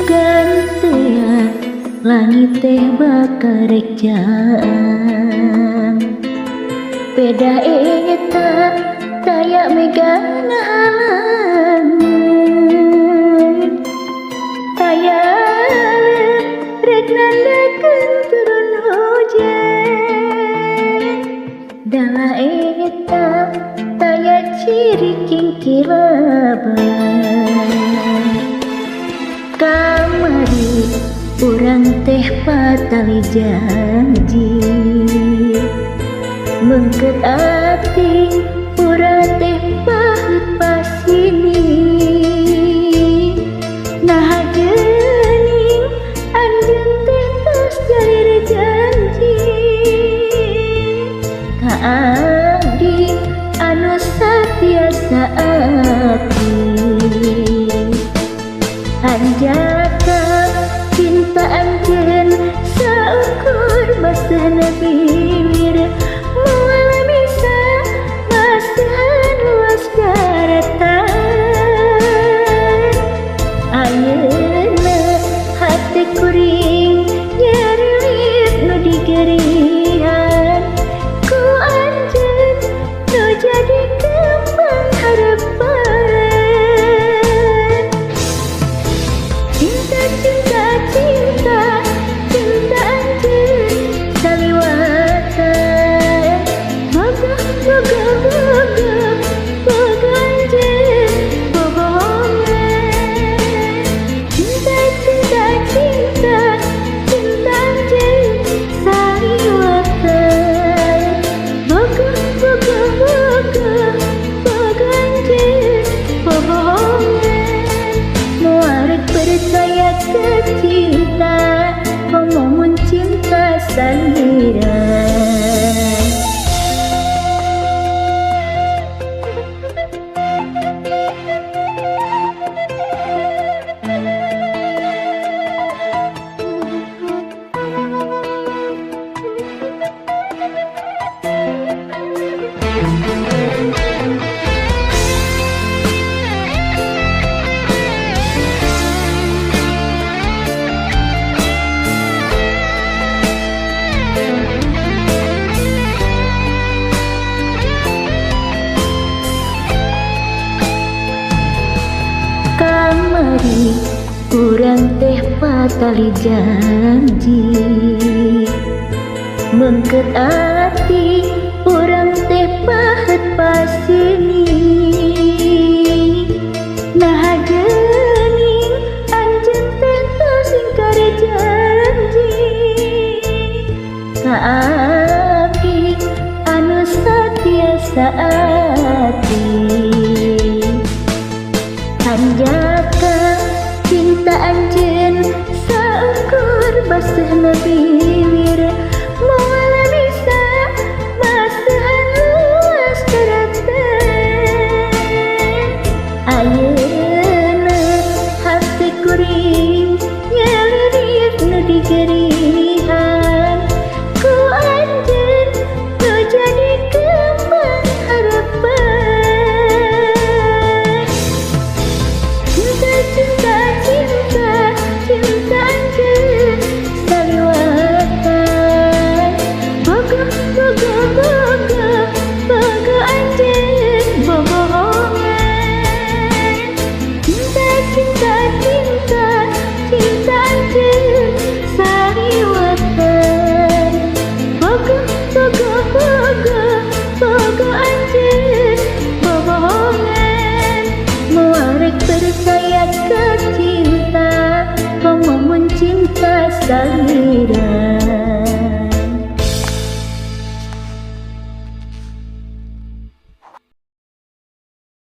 gantian langit teh bakal rekjaan beda eta daya megana halangan daya rek nandakeun turun hujan dala eta daya ciri kingkilaban kamari urang teh patali janji mengket ati urang teh baheut pasini nah geuning anjeun teh tos jalir janji ka abdi anu satiasa ati anjaka cinta anjeun saukur basana bibir moal bisa masahan luas daratan ayeuna hati kuring nyarilit nu digerihan ku anjeun nu jadi kembang harapan cinta cinta cinta cinta anjeun saliwatan boga boga boga boga anjeun bohongan cinta cinta cinta cinta anjeun saliwatan boga boga boga boga anjeun bohongan moal percaya ke cinta ngomong cinta sandiran kamari urang teh patali janji mengket ati urang teh baheut pasini nah geuning anjeun teh tos ingkar janji ka abdi anu satiasa ati anjaka cinta anjeun saukur basahna bibir moal bisa masahan luas daratan ayeuna